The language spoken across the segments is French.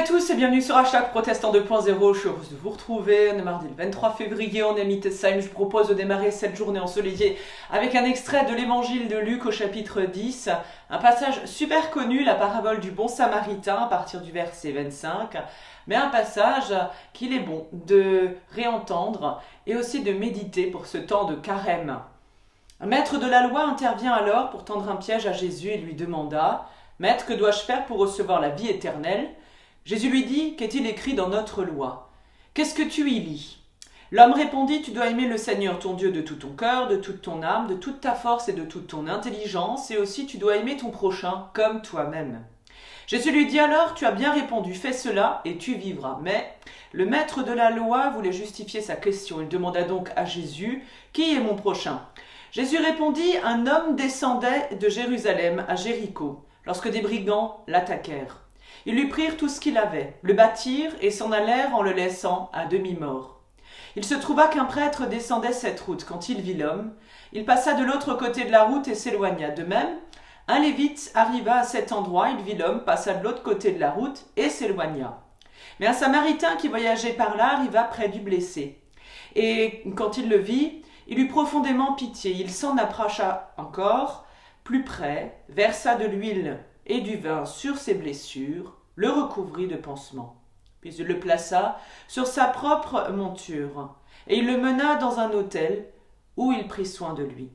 à tous et bienvenue sur Hashtag Protestant 2.0. Je suis heureuse de vous retrouver. On est mardi le 23 février, on est Mittesheim. Je vous propose de démarrer cette journée ensoleillée avec un extrait de l'évangile de Luc au chapitre 10. Un passage super connu, la parabole du bon samaritain à partir du verset 25. Mais un passage qu'il est bon de réentendre et aussi de méditer pour ce temps de carême. Un maître de la loi intervient alors pour tendre un piège à Jésus et lui demanda « Maître, que dois-je faire pour recevoir la vie éternelle ?» Jésus lui dit « Qu'est-il écrit dans notre loi ? Qu'est-ce que tu y lis ?» L'homme répondit « Tu dois aimer le Seigneur ton Dieu de tout ton cœur, de toute ton âme, de toute ta force et de toute ton intelligence, et aussi tu dois aimer ton prochain comme toi-même. » Jésus lui dit alors « Tu as bien répondu, fais cela et tu vivras. » Mais le maître de la loi voulait justifier sa question. Il demanda donc à Jésus « Qui est mon prochain ?» Jésus répondit « Un homme descendait de Jérusalem à Jéricho, lorsque des brigands l'attaquèrent. Ils lui prirent tout ce qu'il avait, le battirent et s'en allèrent en le laissant à demi-mort. Il se trouva qu'un prêtre descendait cette route. Quand il vit l'homme, il passa de l'autre côté de la route et s'éloigna. De même, un lévite arriva à cet endroit, il vit l'homme, passa de l'autre côté de la route et s'éloigna. Mais un samaritain qui voyageait par là arriva près du blessé. Et quand il le vit, il eut profondément pitié. Il s'en approcha encore, plus près, versa de l'huile et du vin sur ses blessures, le recouvrit de pansements. Puis il le plaça sur sa propre monture, et il le mena dans un autel où il prit soin de lui.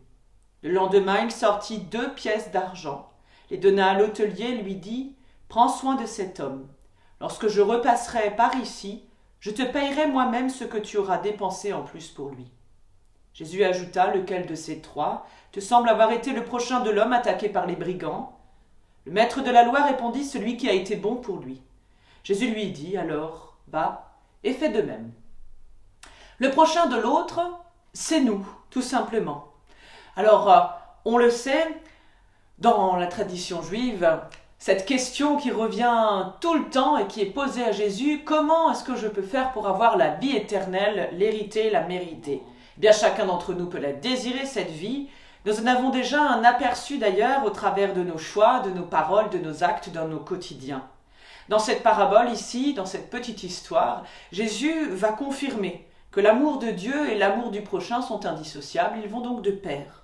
Le lendemain, il sortit 2 pièces d'argent, les donna à l'hôtelier et lui dit « Prends soin de cet homme. Lorsque je repasserai par ici, je te payerai moi-même ce que tu auras dépensé en plus pour lui. » Jésus ajouta « Lequel de ces 3 te semble avoir été le prochain de l'homme attaqué par les brigands ?» Le maître de la loi répondit « Celui qui a été bon pour lui. » Jésus lui dit alors « Va et fais de même. » Le prochain de l'autre, c'est nous, tout simplement. Alors, on le sait, dans la tradition juive, cette question qui revient tout le temps et qui est posée à Jésus, comment est-ce que je peux faire pour avoir la vie éternelle, l'hériter, la mériter ? Eh bien, chacun d'entre nous peut la désirer, cette vie. Nous en avons déjà un aperçu d'ailleurs au travers de nos choix, de nos paroles, de nos actes dans nos quotidiens. Dans cette parabole ici, dans cette petite histoire, Jésus va confirmer que l'amour de Dieu et l'amour du prochain sont indissociables, ils vont donc de pair.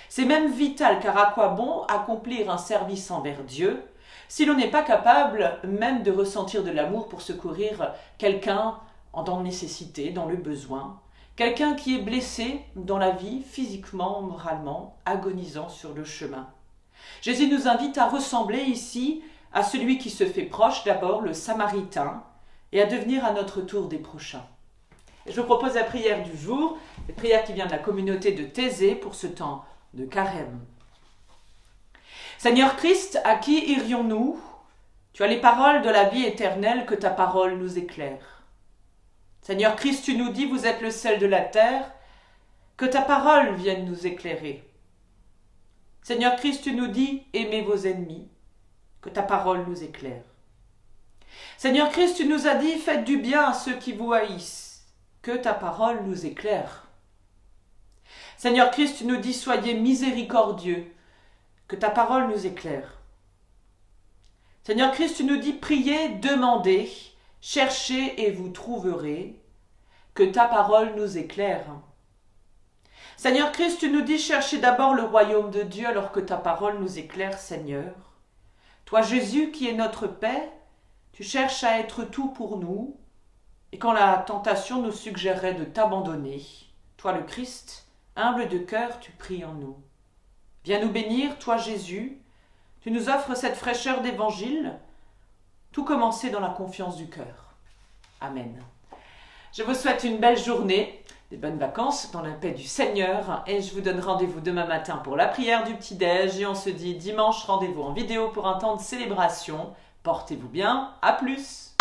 C'est même vital, car à quoi bon accomplir un service envers Dieu si l'on n'est pas capable même de ressentir de l'amour pour secourir quelqu'un dans nécessité, dans le besoin, quelqu'un qui est blessé dans la vie, physiquement, moralement, agonisant sur le chemin. Jésus nous invite à ressembler ici à celui qui se fait proche, d'abord le Samaritain, et à devenir à notre tour des prochains. Et je vous propose la prière du jour, la prière qui vient de la communauté de Thésée pour ce temps de carême. Seigneur Christ, à qui irions-nous ? Tu as les paroles de la vie éternelle, que ta parole nous éclaire. Seigneur Christ, tu nous dis, vous êtes le sel de la terre, que ta parole vienne nous éclairer. Seigneur Christ, tu nous dis, aimez vos ennemis, que ta parole nous éclaire. Seigneur Christ, tu nous as dit, faites du bien à ceux qui vous haïssent, que ta parole nous éclaire. Seigneur Christ, tu nous dis, soyez miséricordieux, que ta parole nous éclaire. Seigneur Christ, tu nous dis, priez, demandez, cherchez et vous trouverez, que ta parole nous éclaire. Seigneur Christ, tu nous dis, cherchez d'abord le royaume de Dieu alors que ta parole nous éclaire, Seigneur. Toi, Jésus, qui est notre paix, tu cherches à être tout pour nous, et quand la tentation nous suggérerait de t'abandonner, toi, le Christ, humble de cœur, tu pries en nous. Viens nous bénir, toi, Jésus, tu nous offres cette fraîcheur d'évangile, tout commencer dans la confiance du cœur. Amen. Je vous souhaite une belle journée, des bonnes vacances dans la paix du Seigneur, et je vous donne rendez-vous demain matin pour la prière du petit-déj, et on se dit dimanche, rendez-vous en vidéo pour un temps de célébration. Portez-vous bien, à plus!